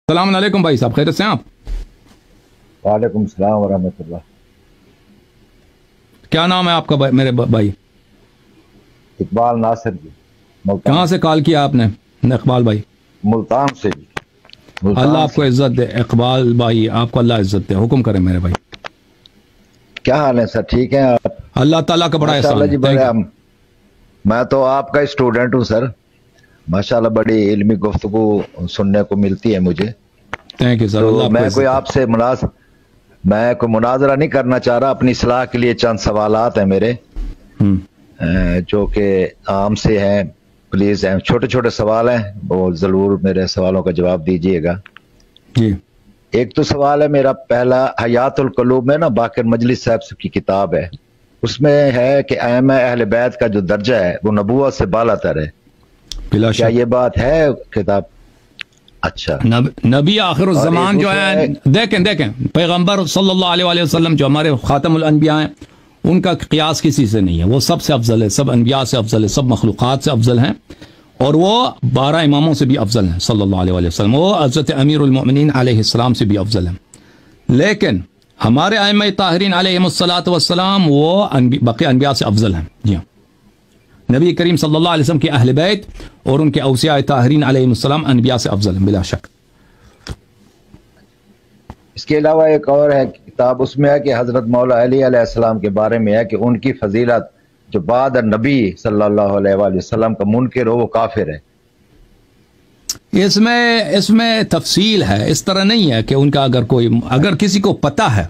सलाम अलैकुम भाई साहब, खैरियत से हैं आप? वालेकुम सलाम वरहमतुल्लाह। क्या नाम है आपका मेरे भाई? इकबाल नासिर जी, मुल्तान। कहाँ से कॉल किया आपने इकबाल भाई? मुल्तान से जी। अल्लाह आपको इज्जत दे इकबाल भाई, आपको अल्लाह इज्जत दे। हुक्म करें मेरे भाई। क्या हाल है सर? ठीक है आप? अल्लाह ताला का बड़ा एहसान जी है। मैं तो आपका स्टूडेंट हूँ सर। माशाल्लाह बड़ी इल्मी गुफ्तगू सुनने को मिलती है मुझे। Thank you sir. तो मैं कोई मुनाजरा नहीं करना चाह रहा, अपनी सलाह के लिए चंद सवालात हैं मेरे जो कि आम से हैं। प्लीज, छोटे छोटे सवाल हैं, वो जरूर मेरे सवालों का जवाब दीजिएगा जी। एक तो सवाल है मेरा पहला, हयातुल क़ुलूब में ना बाक़िर मजलिस साहब की किताब है, उसमें है कि अहम अहले बैत का जो दर्जा है वो नबूवत से बालातर है। क्या ये बात है किताब? अच्छा। नबी आखिर ज़मान जो है, देखें पैगंबर सल्लल्लाहु अलैहि वसल्लम जो हमारे खातमुल अन्बिया हैं, उनका क़ियास किसी से नहीं है। वो सबसे अफजल है, सब अन्बिया से अफजल है, सब मखलूक़ात से अफजल हैं, और वो 12 इमामों से भी अफजल हैं सल्लल्लाहु अलैहि वसल्लम। वो हज़रत अमीरुल मोमिनीन अलैहिस्सलाम से भी अफजल हैं। लेकिन हमारे अइम्मा ताहिरीन अलैहिमुस्सलातु वस्सलाम वो बाकी अन्बिया से अफजल हैं। जी हाँ, नबी करीम सल्लल्लाहु अलैहि वसल्लम के अहले बैत और उनके औसिया ताहिरीन अलैहिमुस्सलाम अन्बिया से अफजल हैं बिला शक। इसके अलावा एक और है किताब, उसमें है कि हजरत मौला अली अलैहिस्सलाम के बारे में है कि उनकी फजीलत जो बाद नबी सल्लल्लाहु अलैहि वसल्लम का मुनकिर हो वो काफिर है। इसमें तफसील है, इस तरह नहीं है कि उनका अगर किसी को पता है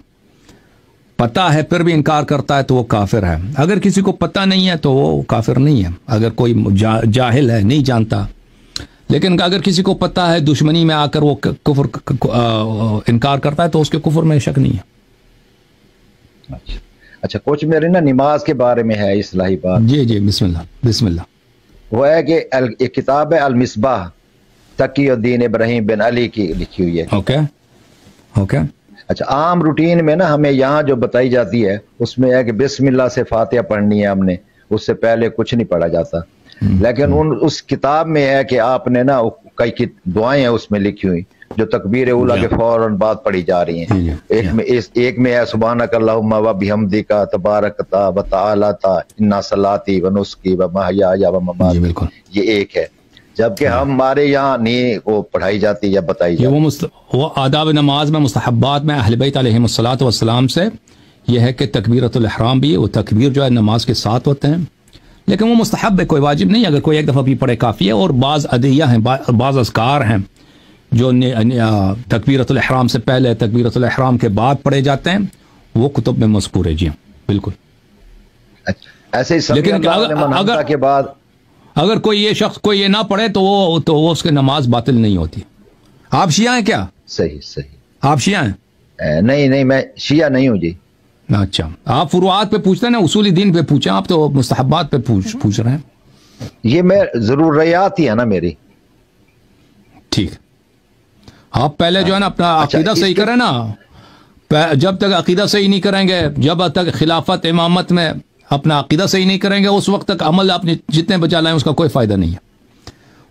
फिर भी इनकार करता है तो वो काफिर है। अगर किसी को पता नहीं है तो वो काफिर नहीं है। अगर कोई जाहिल है, नहीं जानता, लेकिन अगर किसी को पता है, दुश्मनी में आकर वो कुफर इनकार करता है तो उसके कुफर में शक नहीं है। अच्छा, कुछ मेरे ना नमाज के बारे में है इस्लाही बात। जी बिस्मिल्लाह। वो है कि एक किताब है अल मिसबाह, तकीउद्दीन इब्राहिम बिन अली की लिखी हुई है। ओके। अच्छा, आम रूटीन में ना हमें यहाँ जो बताई जाती है उसमें है कि बिस्मिल्लाह से फातिहा पढ़नी है हमने, उससे पहले कुछ नहीं पढ़ा जाता। लेकिन उस किताब में है कि आपने ना कई दुआएं हैं उसमें लिखी हुई जो तकबीर उला के फौरन बाद पढ़ी जा रही हैं। एक में है सुब्हानक अल्लाहुम्मा व बिहम्दिका तबारकता व तआलाता इन्ना सलाती व नुस्की व महयाया व ममाती, ये एक है। जबकि हमारे यहाँ नहीं वो पढ़ाई जाती या बताई जाती। वो आदाब नमाज में मुस्तहब्बात में अहले बैत अलैहिमुस्सलातु वस्सलाम से यह है कि तकबीरतुल इहराम भी, वो तकबीर जो है नमाज के साथ होते हैं, लेकिन वो मुस्तहब है, कोई वाजिब नहीं। अगर कोई एक दफ़ा भी पढ़े काफ़ी है। और बाज़ अदिया हैं, बाज़ अज़कार हैं जो तकबीरतुल इहराम से पहले, तकबीरतुल इहराम के बाद पढ़े जाते हैं, वो कुतुब में मज़कूर है। जी बिल्कुल। ऐसे ही लेकिन अगर कोई ये शख्स कोई ये ना पढ़े तो वो उसके नमाज बातिल नहीं होती। आप शिया हैं क्या? सही। आप शिया हैं? नहीं, मैं शिया नहीं हूँ जी। अच्छा, आप फुरुआत पे पूछते हैं ना, उसूली दीन पे पूछे, आप तो मुस्तहब्बात पे पूछ रहे हैं। ये मैं जरूरियात ही है ना मेरी। ठीक, आप पहले जो है ना अपना अकीदा सही करें ना। जब तक अकीदा सही नहीं करेंगे, जब तक खिलाफत इमामत में अपना अकीदा सही नहीं करेंगे, उस वक्त तक अमल आपने जितने बचा लाए उसका कोई फायदा नहीं है।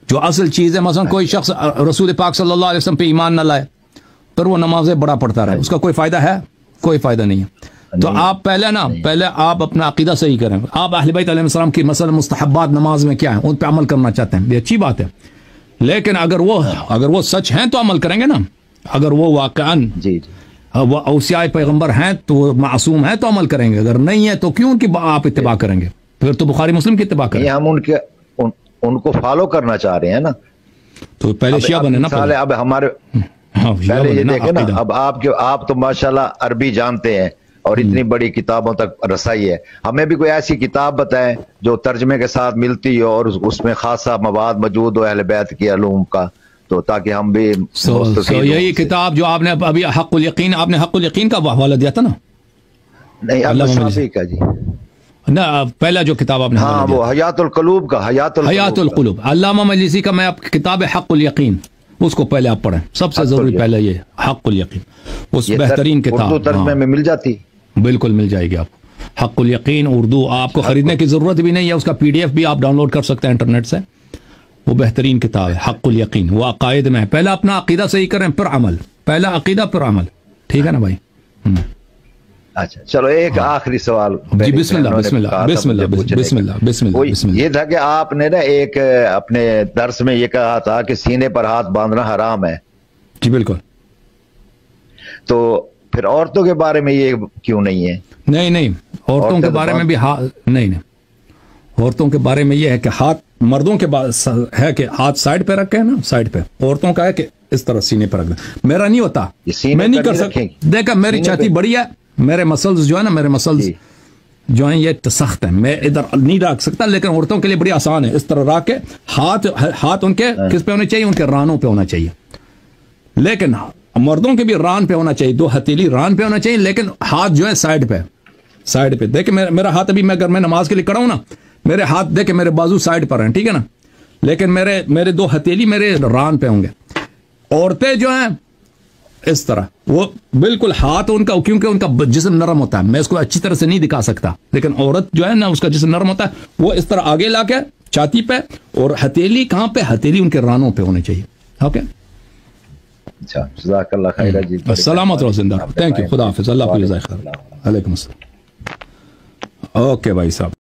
जो असल चीज़ है, मसलन कोई शख्स रसूल पाक सल्लल्लाहु अलैहि वसल्लम पे ईमान न लाए पर वो नमाज़ें बड़ा पढ़ता रहे, उसका कोई फायदा है? कोई फायदा नहीं है। तो आप पहले आप अपना अकीदा सही करें। आप अहले बैत अलैहिस्सलाम की मसलन मुस्तहब्बात नमाज में क्या है, उन पे अमल करना चाहते हैं, ये अच्छी बात है। लेकिन अगर वो सच हैं तो अमल करेंगे ना। अगर वो वाक़अन वो औसिया पैगंबर हैं तो वो मासूम है तो अमल करेंगे। अगर नहीं है तो क्यों उनकी आप इत्तिबा करेंगे? फिर तो बुखारी मुस्लिम की इत्तिबा करेंगे। हम उनको फॉलो करना चाह रहे हैं ना। तो पहले शिया बने ना। अब हमारे पहले ये देखे ना, अब आप तो माशाल्लाह अरबी जानते हैं और इतनी बड़ी किताबों तक रसाई है। हमें भी कोई ऐसी किताब बताएं जो तर्जमे के साथ मिलती हो और उसमें खासा मवाद मौजूद हो अहले बैत के अलूम का, तो ताकि हम भी यही किताब जो आपने अभी हक़्क़ुल यकीन, आपने हक़्क़ुल यकीन का हवाला दिया था ना? नहीं, अल्लाह का जी ना, पहला जो किताब आपने, हाँ, वो हयातुल क़ुलूब का, हयातुल क़ुलूब अल्लामा मजलिसी का, मैं आपकी किताब है हक़्क़ुल यकीन, उसको पहले आप पढ़ें। सबसे जरूरी पहले ये हक़्क़ुल यकीन, उस बेहतरीन किताब तर्जुमे में मिल जाती, बिल्कुल मिल जाएगी आपको। हक़्क़ुल यकीन उर्दू आपको खरीदने की जरूरत भी नहीं है, उसका PDF भी आप डाउनलोड कर सकते हैं इंटरनेट से। वो बेहतरीन किताब है, हक़्क़ुल यकीन। वो अकायद में है। पहला अपना अकीदा सही करें फिर अमल, पहला अकीदा फिर अमल। ठीक है ना भाई? अच्छा चलो एक आखिरी सवाल जी, बिस्मिल्लाह बिस्मिल्लाह बिस्मिल्लाह बिस्मिल्लाह बिस्मिल्लाह। ये था कि आपने ना एक अपने दर्स में ये कहा था कि सीने पर हाथ बांधना हराम है। जी बिल्कुल। तो फिर औरतों के बारे में ये क्यों नहीं है? नहीं नहीं, औरतों के बारे में भी नहीं नहीं, औरतों के बारे में ये है कि हाथ, मर्दों के है कि हाथ साइड पे रखे ना, साइड पे। औरतों का है कि इस तरह सीने पर रख दे। मेरा नहीं होता, मैं नहीं कर सकता। देखा मेरी छाती बड़ी है, मेरे मसल्स जो है ना, मेरे मसल्स जो है ये सख्त है, मैं इधर नहीं रख सकता। लेकिन औरतों के लिए बड़ी आसान है, इस तरह रख के हाथ उनके किस पे होने चाहिए? उनके रानों पे होना चाहिए। लेकिन मर्दों के भी रान पे होना चाहिए, 2 हथेली रान पे होना चाहिए, लेकिन हाथ जो है साइड पे, साइड पे। देखे मेरा हाथ अभी, मैं अगर मैं नमाज के लिए खड़ा हूं ना, मेरे हाथ देखे मेरे बाजू साइड पर हैं, ठीक है ना, लेकिन मेरे 2 हथेली मेरे रान पे होंगे। औरतें जो हैं इस तरह, वो बिल्कुल हाथ उनका, क्योंकि उनका जिस्म नरम होता है, मैं इसको अच्छी तरह से नहीं दिखा सकता, लेकिन औरत जो है ना उसका जिस्म नरम होता है, वो इस तरह आगे लाके छाती पे, और हथेली कहां पे? हथेली उनके रानों पे होनी चाहिए। ओके, अच्छा, जज़ाकल्लाह खैर जी, सलामत रहो, जिंदा। थैंक यू, खुदा हाफिज़, अल्लाह हाफिज़, वालेकुम अस्सलाम। ओके भाई साहब।